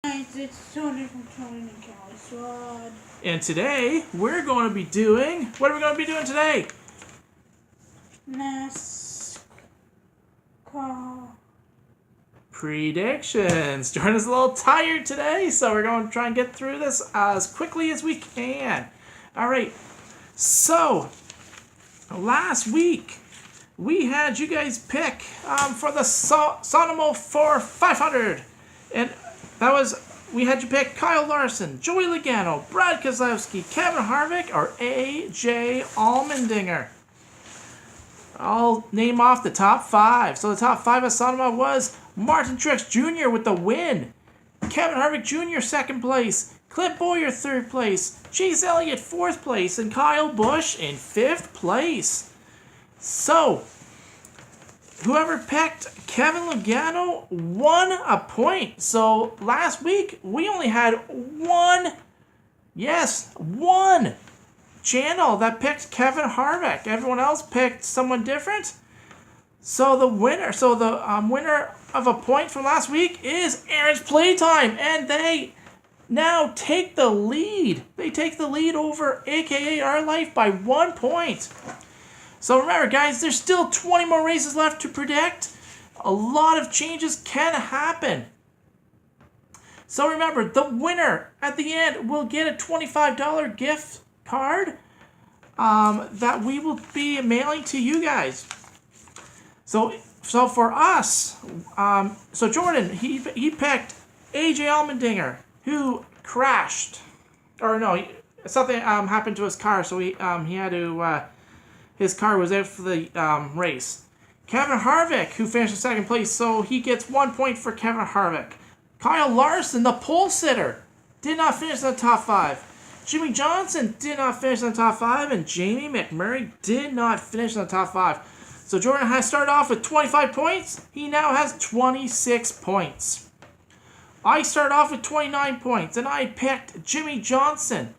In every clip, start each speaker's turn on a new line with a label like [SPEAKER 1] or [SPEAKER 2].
[SPEAKER 1] Guys, it's Tony from Tony and Cali Squad.
[SPEAKER 2] And today, we're going to be doing... What are we going to be doing today?
[SPEAKER 1] Nascar
[SPEAKER 2] Predictions. Jordan's a little tired today, so we're going to try and get through this as quickly as we can. Alright, so, last week, we had you guys pick for the Sonamo 4 500. And that was... We had you pick Kyle Larson, Joey Logano, Brad Keselowski, Kevin Harvick, or A.J. Allmendinger. I'll name off the top five. So the top five of Sonoma was Martin Truex Jr. with the win, Kevin Harvick Jr. second place, Clint Bowyer third place, Chase Elliott fourth place, and Kyle Busch in fifth place. So, whoever picked Kevin Logano won a point. So last week, we only had one channel that picked Kevin Harvick. Everyone else picked someone different. So the winner of a point from last week is Aaron's Playtime. And they now take the lead. They take the lead over AKA Our Life by 1 point. So remember, guys, there's still 20 more races left to predict. A lot of changes can happen. So remember, the winner at the end will get a $25 gift card that we will be mailing to you guys. So for us, so Jordan, he picked A.J. Allmendinger, who crashed. Or no, something happened to his car, so he had to... his car was out for the race. Kevin Harvick, who finished in second place, so he gets 1 point for Kevin Harvick. Kyle Larson, the pole sitter, did not finish in the top five. Jimmie Johnson did not finish in the top five, and Jamie McMurray did not finish in the top five. So Jordan has started off with 25 points. He now has 26 points. I started off with 29 points, and I picked Jimmie Johnson,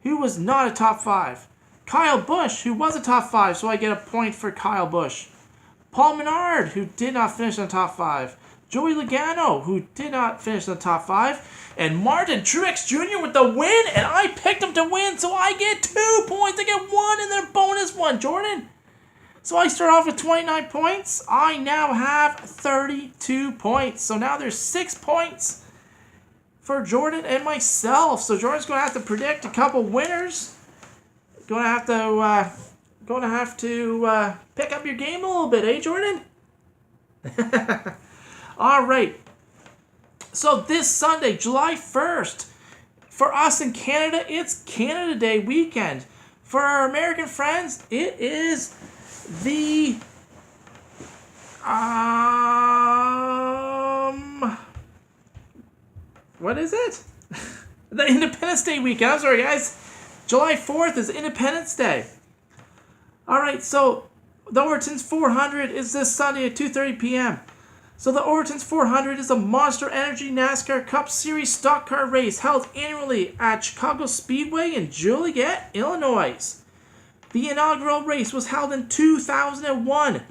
[SPEAKER 2] who was not a top five. Kyle Busch, who was a top five, so I get a point for Kyle Busch. Paul Menard, who did not finish in the top five. Joey Logano, who did not finish in the top five. And Martin Truex Jr. with the win, and I picked him to win, so I get 2 points. I get one and then bonus one, Jordan. So I start off with 29 points. I now have 32 points. So now there's 6 points for Jordan and myself. So Jordan's going to have to predict a couple winners. Going to have to pick up your game a little bit, eh, Jordan? All right. So this Sunday, July 1st, for us in Canada, it's Canada Day weekend. For our American friends, it is the what is it? The Independence Day weekend. I'm sorry, guys. July 4th is Independence Day. Alright, so the Overton's 400 is this Sunday at 2:30 p.m. So the Overton's 400 is a Monster Energy NASCAR Cup Series stock car race held annually at Chicago Speedway in Joliet, Illinois. The inaugural race was held in 2001,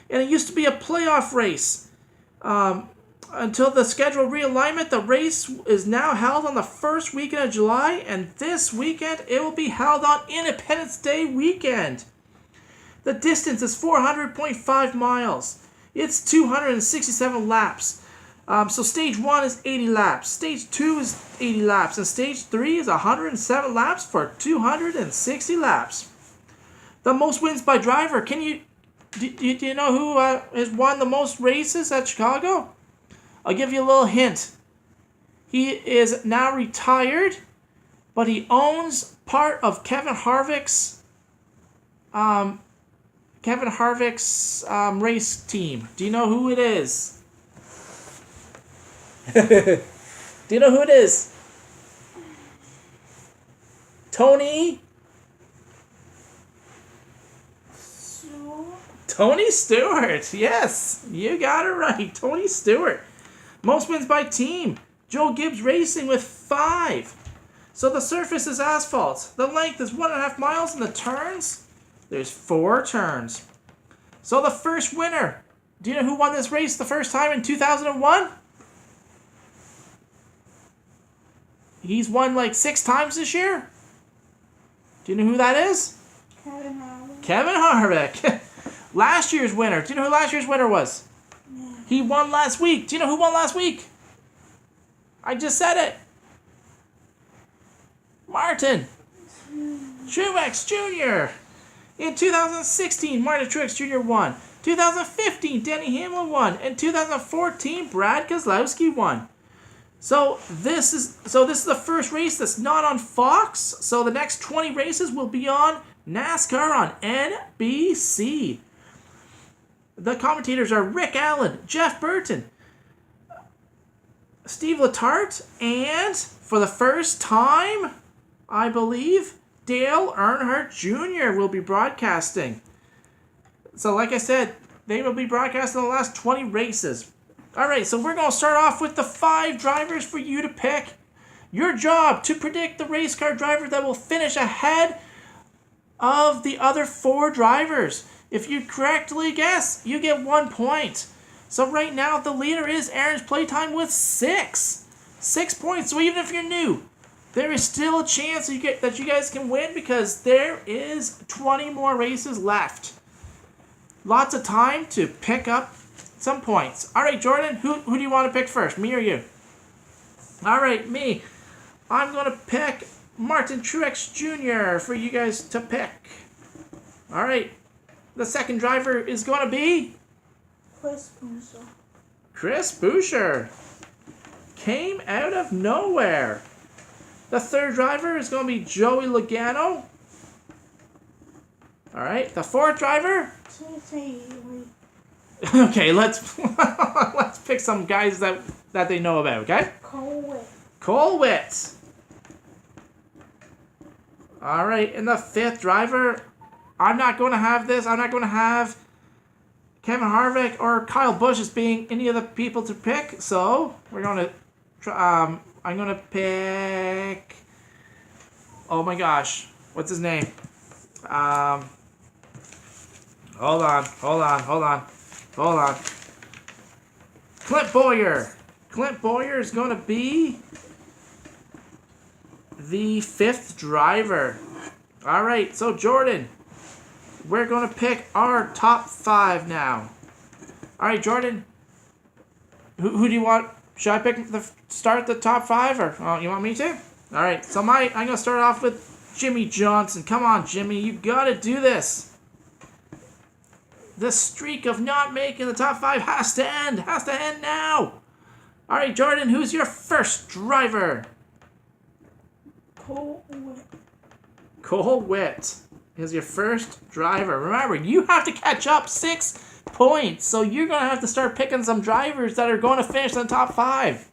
[SPEAKER 2] and it used to be a playoff race. Until the schedule realignment, the race is now held on the first weekend of July, and this weekend it will be held on Independence Day weekend. The distance is 400.5 miles. It's 267 laps. So stage 1 is 80 laps, stage 2 is 80 laps, and stage 3 is 107 laps for 260 laps. The most wins by driver. Do you know who has won the most races at Chicago? I'll give you a little hint. He is now retired, but he owns part of Kevin Harvick's race team. Do you know who it is? Do you know who it is? Tony Stewart. Yes, you got it right. Tony Stewart. Most wins by team. Joe Gibbs Racing with 5. So the surface is asphalt. The length is 1.5 miles, and the turns, there's 4 turns. So the first winner. Do you know who won this race the first time in 2001? He's won like 6 times this year. Do you know who that is?
[SPEAKER 1] Kevin Harvick.
[SPEAKER 2] Kevin Harvick. Last year's winner. Do you know who last year's winner was?
[SPEAKER 1] Yeah.
[SPEAKER 2] He won last week. Do you know who won last week? I just said it. Martin Truex Jr. In 2016, Martin Truex Jr. won. 2015, Denny Hamlin won. And 2014, Brad Keselowski won. So this is the first race that's not on Fox. So the next 20 races will be on NASCAR on NBC. The commentators are Rick Allen, Jeff Burton, Steve Letarte, and for the first time, I believe, Dale Earnhardt Jr. will be broadcasting. So like I said, they will be broadcasting the last 20 races. Alright, so we're going to start off with the 5 drivers for you to pick. Your job to predict the race car driver that will finish ahead of the other 4 drivers. If you correctly guess, you get 1 point. So right now, the leader is Aaron's Playtime with 6. 6 points. So even if you're new, there is still a chance that you guys can win because there is 20 more races left. Lots of time to pick up some points. All right, Jordan, who do you want to pick first, me or you? All right, me. I'm going to pick Martin Truex Jr. for you guys to pick. All right. The second driver is going to be
[SPEAKER 1] Chris Bowyer.
[SPEAKER 2] Chris Bowyer. Came out of nowhere. The third driver is going to be Joey Logano. All right. The fourth driver. Okay, let's pick some guys that they know about. Okay. Cole Whitt. All right, and the fifth driver. I'm not going to have this. I'm not going to have Kevin Harvick or Kyle Busch as being any of the people to pick. So we're going to try. I'm going to pick. Oh my gosh, what's his name? Hold on. Clint Bowyer. Clint Bowyer is going to be the fifth driver. All right, so Jordan. We're going to pick our top 5 now. All right, Jordan. Who do you want? Should I start the top 5 or you want me to? All right. So I'm going to start off with Jimmy Johnson. Come on, Jimmy. You got to do this. The streak of not making the top 5 has to end. Has to end now. All right, Jordan. Who's your first driver?
[SPEAKER 1] Cole Whitt.
[SPEAKER 2] Cole Whitt is your first driver. Remember, you have to catch up 6 points. So you're going to have to start picking some drivers that are going to finish in the top 5.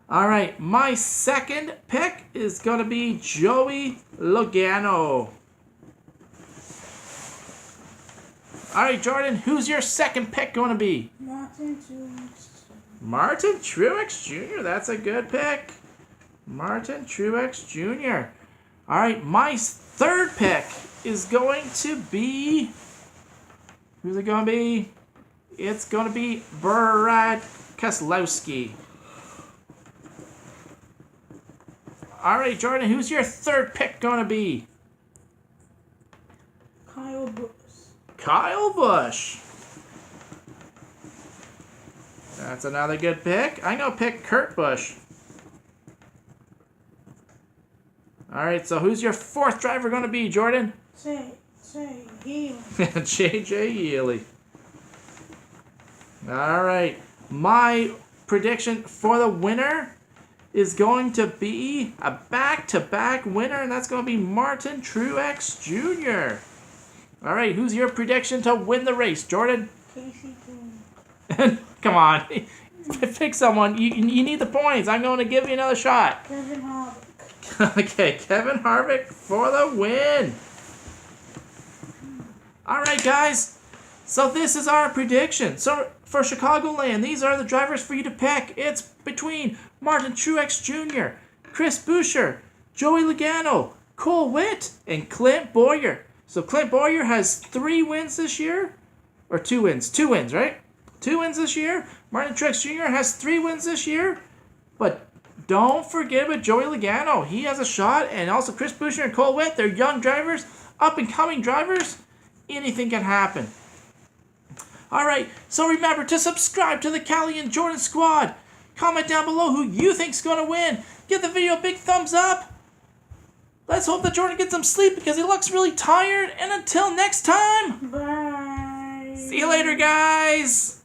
[SPEAKER 2] All right, my second pick is going to be Joey Logano. All right, Jordan, who's your second pick going to be?
[SPEAKER 1] Martin Truex.
[SPEAKER 2] Martin Truex Jr. That's a good pick. Martin Truex Jr. All right, my third pick is going to be... Who's it going to be? It's going to be Brad Keselowski. All right, Jordan, who's your third pick going to be?
[SPEAKER 1] Kyle Busch.
[SPEAKER 2] Kyle Busch. That's another good pick. I'm going to pick Kurt Busch. All right, so who's your fourth driver going to be, Jordan?
[SPEAKER 1] Healy.
[SPEAKER 2] J.J. Healy. All right. My prediction for the winner is going to be a back-to-back winner, and that's going to be Martin Truex Jr. All right, who's your prediction to win the race, Jordan?
[SPEAKER 1] Casey Jones.
[SPEAKER 2] Come on. Pick someone. You need the points. I'm going to give you another shot.
[SPEAKER 1] Kevin Harvick.
[SPEAKER 2] Okay, Kevin Harvick for the win. All right, guys. So this is our prediction. So for Chicagoland, these are the drivers for you to pick. It's between Martin Truex Jr., Chris Bowyer, Joey Logano, Cole Whitt, and Clint Bowyer. So Clint Bowyer has 3 wins this year. Or 2 wins. 2 wins, right? 2 wins this year. Martin Truex Jr. has 3 wins this year. But don't forget about Joey Logano. He has a shot, and also Chris Beuscher and Cole Whitt. They're young drivers, up-and-coming drivers. Anything can happen. All right, so remember to subscribe to the Callie and Jordan Squad. Comment down below who you think's going to win. Give the video a big thumbs up. Let's hope that Jordan gets some sleep because he looks really tired. And until next time,
[SPEAKER 1] Bye.
[SPEAKER 2] see you later, guys.